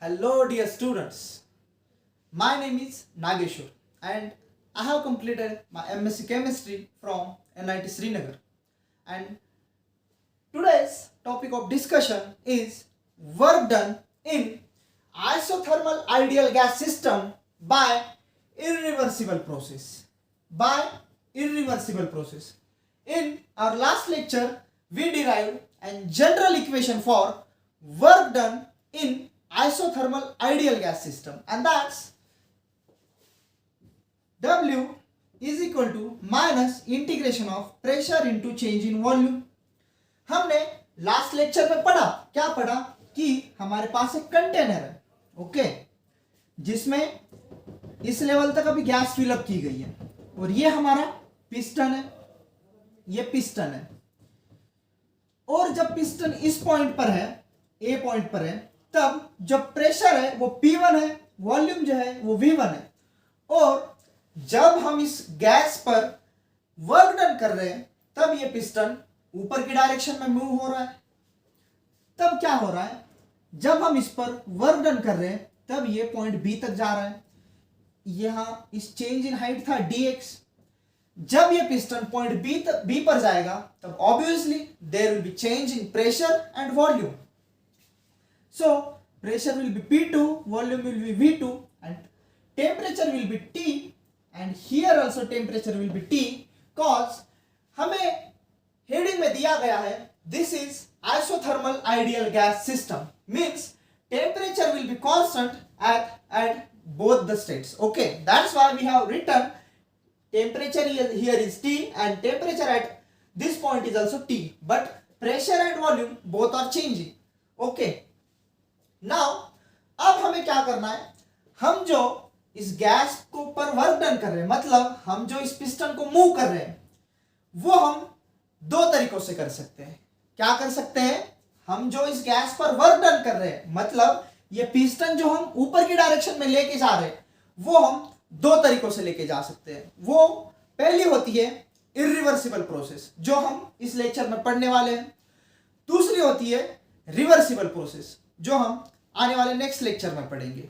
Hello dear students, my name is Nageshwar and I have completed my MSc Chemistry from NIT Srinagar, and today's topic of discussion is work done in isothermal ideal gas system by irreversible process. In our last lecture, we derived a general equation for work done in isothermal ideal gas system, and that's W is equal to minus integration of pressure into change in volume. हमने last lecture में क्या पढ़ा कि हमारे पास एक container है, okay, जिसमें इस लेवल तक अभी गैस फिलअप की गई है और ये हमारा पिस्टन है, ये पिस्टन है। और जब पिस्टन इस पॉइंट पर है, ए पॉइंट पर है, तब जब प्रेशर है वो P1 है, वॉल्यूम जो है वो V1 है। और जब हम इस गैस पर वर्क डन कर रहे हैं तब ये पिस्टन ऊपर की डायरेक्शन में मूव हो रहा है। तब क्या हो रहा है, जब हम इस पर वर्क डन कर रहे हैं तब ये पॉइंट B तक जा रहा है। यहां इस चेंज इन हाइट था dx। जब ये पिस्टन पॉइंट B पर जाएगा तब obviously there will be change in pressure and volume. So pressure will be P2, volume will be V2, and temperature will be T, and here also temperature will be T, cause हमें heading में दिया गया है this is isothermal ideal gas system, means temperature will be constant at both the states. Okay, that's why we have written temperature here is T and temperature at this point is also T, but pressure and volume both are changing. Okay, now अब हमें क्या करना है, हम जो इस gas को पर वर्क डन कर रहे हैं, मतलब हम जो इस पिस्टन को मूव कर रहे हैं, वो हम दो तरीकों से कर सकते हैं। क्या कर सकते हैं, हम जो इस गैस पर वर्क डन कर रहे हैं, मतलब ये पिस्टन जो हम ऊपर की डायरेक्शन में लेके जा रहे हैं, वो हम दो तरीकों से लेके जा सकते हैं। वो पहली होती है इरिवर्सिबल प्रोसेस, जो हम इस लेक्चर में पढ़ने वाले हैं। दूसरी होती है रिवर्सिबल प्रोसेस, जो हम आने वाले नेक्स्ट लेक्चर में पढ़ेंगे।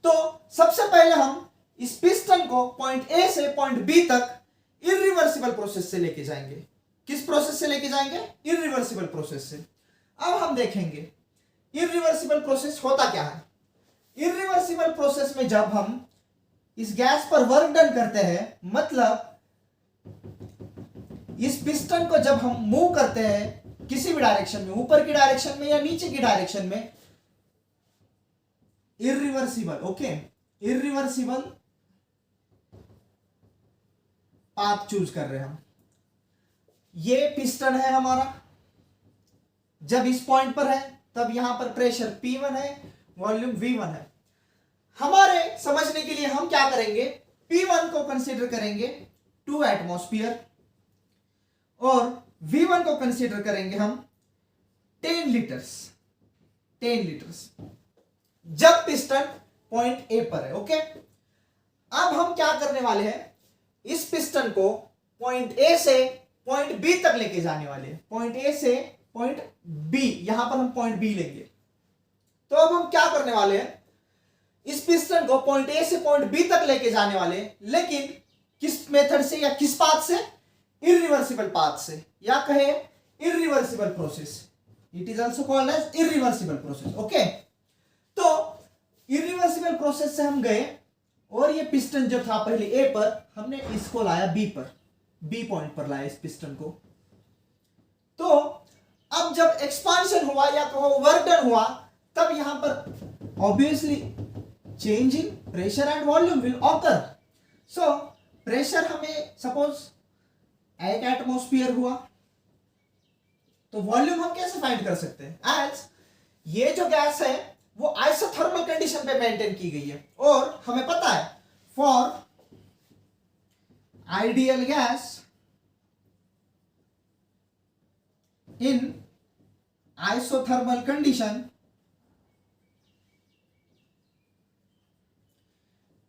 तो सबसे पहले हम इस पिस्टन को पॉइंट ए से पॉइंट बी तक इरिवर्सिबल प्रोसेस से लेके जाएंगे। किस प्रोसेस से लेके जाएंगे, इरिवर्सिबल प्रोसेस से। अब हम देखेंगे इरिवर्सिबल प्रोसेस होता क्या है। इरिवर्सिबल प्रोसेस में जब हम इस गैस पर वर्क डन करते हैं, मतलब इस पिस्टन को जब हम मूव करते हैं किसी भी डायरेक्शन में, ऊपर की डायरेक्शन में या नीचे की डायरेक्शन में, irreversible, okay, irreversible path choose कर रहे हैं हम। ये पिस्टन है हमारा, जब इस पॉइंट पर है तब यहां पर प्रेशर P1 है, वॉल्यूम V1 है। हमारे समझने के लिए हम क्या करेंगे, P1 को कंसीडर करेंगे 2 एटमॉस्फेयर और V1 को कंसीडर करेंगे हम 10 लीटर्स जब पिस्टन पॉइंट ए पर है। ओके, अब हम क्या करने वाले हैं, इस पिस्टन को पॉइंट ए से पॉइंट बी तक लेके जाने वाले हैं। पॉइंट ए से पॉइंट बी, यहां पर हम पॉइंट बी लेंगे। तो अब हम क्या करने वाले हैं, इस पिस्टन को पॉइंट ए से पॉइंट बी तक लेके जाने वाले हैं, लेकिन किस मेथड से या किस पाथ से, इरिवर्सिबल पाथ से, या कहे irreversible process. It is also called as irreversible process. Okay, तो इरिवर्सिबल प्रोसेस से हम गए और ये पिस्टन जो था पहले ए पर, हमने इसको लाया बी पर, बी पॉइंट पर लाया इस पिस्टन को। तो अब जब एक्सपांशन हुआ या कहो वर्क डन हुआ, तब यहां पर obviously change in pressure and volume will occur. So pressure हमें सपोज 1 एटमॉस्फेयर हुआ, तो वॉल्यूम हम कैसे फाइंड कर सकते हैं, एज ये जो गैस है वो आइसोथर्मल कंडीशन पे मेंटेन की गई है, और हमें पता है for ideal gas in isothermal condition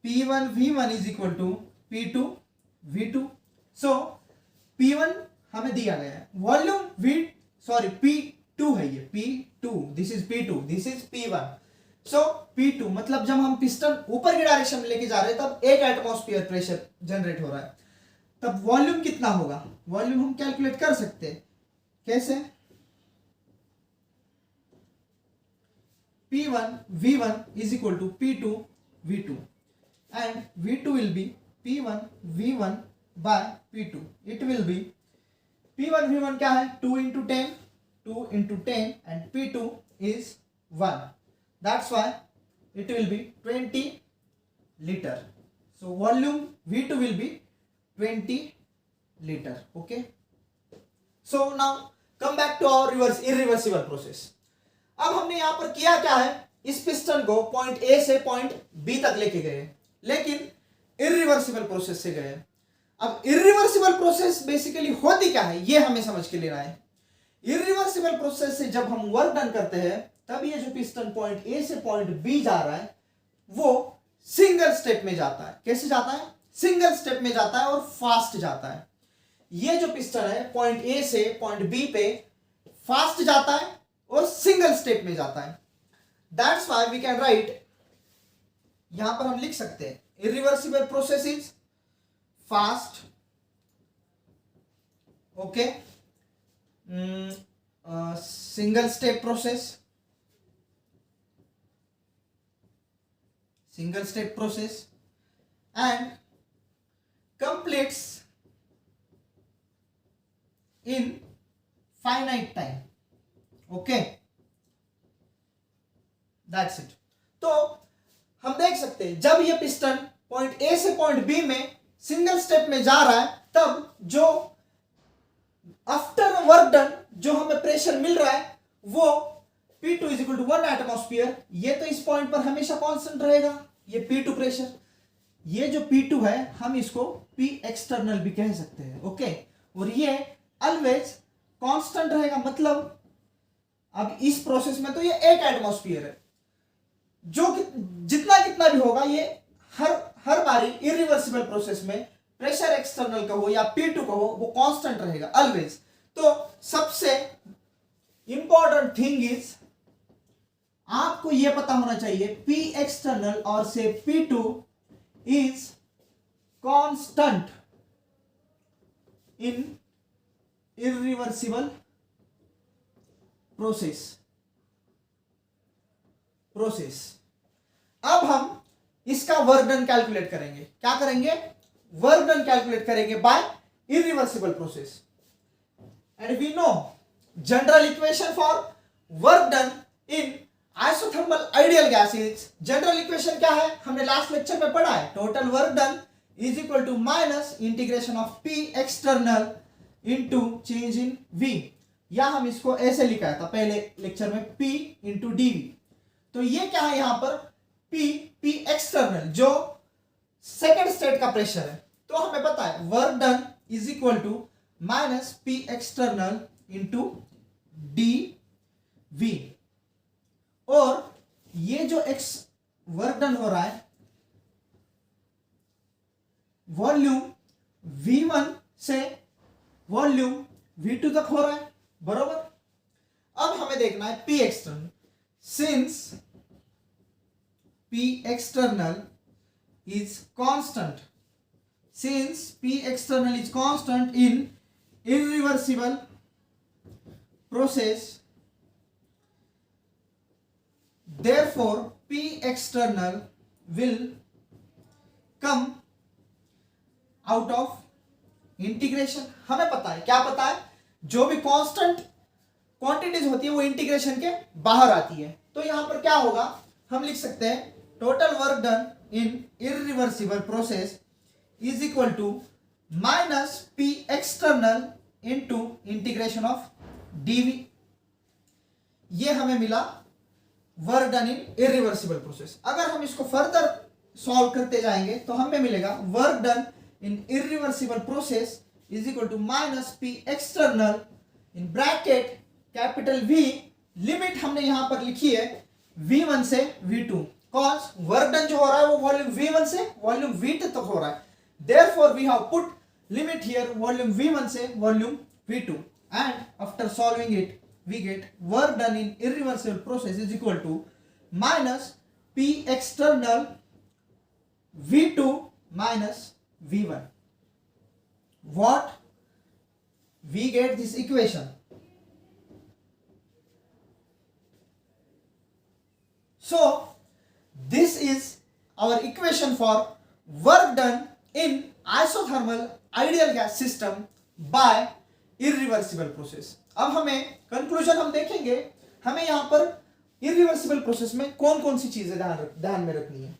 P1 V1 is equal to P2 V2। So P1 हमें दिया गया है, वॉल्यूम P2 है, ये P2, this is P2, this is P1। So P2 मतलब जब हम पिस्टन ऊपर की डायरेक्शन में लेके जा रहे हैं तब 1 एटमॉस्फेयर प्रेशर जनरेट हो रहा है, तब वॉल्यूम कितना होगा, वॉल्यूम हम कैलकुलेट कर सकते हैं। कैसे? P1 V1 is equal to P2 V2 and V2 will be P1 V1 by P2. It will be P1 V1 क्या है, 2 into 10 and P2 is 1. That's why it will be 20 liter. So volume V2 will be 20 liter. Okay. So now come back to our irreversible process. अब हमने यहां पर किया क्या है, इस पिस्टन को पॉइंट ए से पॉइंट बी तक लेके गए, लेकिन इरिवर्सिबल प्रोसेस से गए। अब इरिवर्सिबल प्रोसेस बेसिकली होती क्या है ये हमें समझ के लेना है। इरिवर्सिबल प्रोसेस से जब हम वर्क डन करते हैं तब ये जो पिस्टन पॉइंट ए से पॉइंट बी जा रहा है वो सिंगल स्टेप में जाता है। कैसे जाता है? सिंगल स्टेप में जाता है और फास्ट जाता है। ये जो पिस्टन है पॉइंट ए से पॉइंट बी पे फास्ट जाता है और सिंगल स्टेप में जाता है। That's why we can write, यहां पर हम लिख सकते हैं irreversible process is fast, okay, single step process, and completes in finite time. Okay, that's it. तो हम देख सकते हैं जब ये पिस्टन पॉइंट ए से पॉइंट बी में सिंगल स्टेप में जा रहा है तब जो आफ्टर वर्क डन जो हमें प्रेशर मिल रहा है वो P2 is equal to 1 atmosphere. ये तो इस पॉइंट पर हमेशा कांस्टेंट रहेगा, ये P2 प्रेशर। ये जो P2 है हम इसको P एक्सटर्नल भी कह सकते हैं, ओके। और ये ऑलवेज कांस्टेंट रहेगा, मतलब अब इस प्रोसेस में तो ये 1 एटमॉस्फेयर है, जो जितना भी होगा ये हर बारी इरिवर्सिबल प्रोसेस में प्रेशर एक्सटर्नल का हो या P2 का हो वो कांस्टेंट रहेगा ऑलवेज। तो सबसे इंपॉर्टेंट थिंग इज आपको ये पता होना चाहिए P एक्सटर्नल और से P2 is constant in irreversible process. अब हम इसका वर्क डन कैलकुलेट करेंगे। क्या करेंगे? वर्क डन कैलकुलेट करेंगे by irreversible process. And we know general equation for work done in isothermal ideal gases. General equation क्या है? हमने लास्ट लेक्चर में पढ़ा है, total work done is equal to minus integration of P external into change in V, या हम इसको ऐसे लिखा था पहले लेक्चर में P इंटू dV। तो ये क्या है यहां पर P एक्सटर्नल जो सेकेंड स्टेट का प्रेशर है। तो हमें पता है work done is equal to minus P external into dV, और ये जो वर्क डन हो रहा है वॉल्यूम V1 से वॉल्यूम V2 तक हो रहा है, बरोबर। अब हमें देखना है P external. Since P external is constant, since P external is constant in irreversible process, therefore P external will come out of integration. हमें पता है, क्या पता है? जो भी कांस्टेंट क्वांटिटीज होती है वो इंटीग्रेशन के बाहर आती है। तो यहां पर क्या होगा, हम लिख सकते हैं total work done in irreversible process is equal to minus P external into integration of dV। ये हमें मिला work done in irreversible process. अगर हम इसको फर्दर सॉल्व करते जाएंगे तो हमें मिलेगा work done in irreversible process is equal to minus P external in bracket capital V, limit हमने यहां पर लिखी है V1 से V2, कॉज वर्क डन जो हो रहा है वो वॉल्यूम V1 से वॉल्यूम V2 तक हो रहा है। Therefore we have put limit here volume V1 से volume V2, and after solving it we get work done in irreversible process is equal to minus P external V2 minus V1. What? We get this equation. So this is our equation for work done in isothermal ideal gas system by irreversible process. अब हमें conclusion हम देखेंगे, हमें यहां पर irreversible process में कौन कौन सी चीजें ध्यान में रखनी है।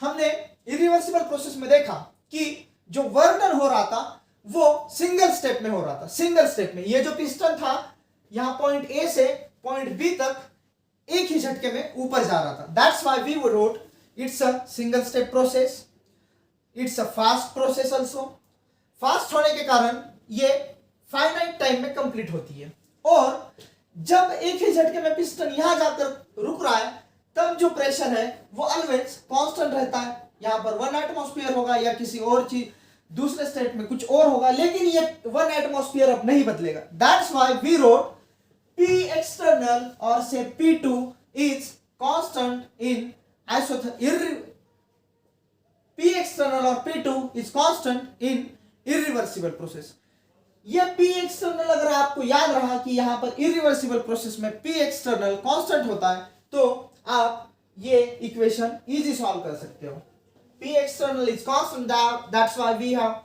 हमने इरिवर्सिबल प्रोसेस में देखा कि जो वर्क डन हो रहा था वो सिंगल स्टेप में हो रहा था। सिंगल स्टेप में ये जो पिस्टन था यहां पॉइंट ए से पॉइंट बी तक एक ही झटके में ऊपर जा रहा था। That's why we wrote it's a single step process, it's a fast process also. Fast होने के कारण ये फाइनाइट टाइम में कंप्लीट होती है, और जब एक ही झटके में पिस्टन यहां जाकर रुक रहा है तब जो प्रेशर है वो ऑलवेज कांस्टेंट रहता है। यहां पर 1 एटमॉस्फेयर होगा या किसी और चीज दूसरे स्टेट में कुछ और होगा, लेकिन ये 1 एटमॉस्फेयर अब नहीं बदलेगा। That's why we wrote P external or say P2 is constant in P external or P2 is constant in irreversible process. ये P external अगर आपको याद रहा कि यहाँ पर irreversible process में P external constant होता है, तो आप ये इक्वेशन इजी सॉल्व कर सकते हो। P external is constant, that's why we have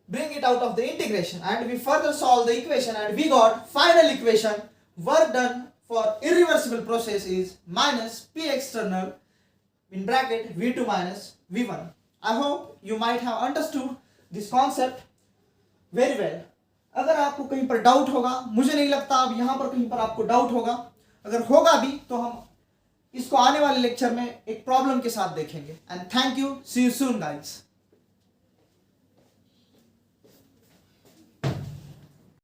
bring it out of the integration and we further solve the equation and we got final equation. Work done for irreversible process is minus P external in bracket V2 minus V1. I hope you might have understood this concept very well. अगर आपको कहीं पर doubt होगा, मुझे नहीं लगता अब यहाँ पर कहीं पर आपको डाउट होगा, अगर होगा भी तो हम इसको आने वाले लेक्चर में एक प्रॉब्लम के साथ देखेंगे। And thank you, see you soon guys.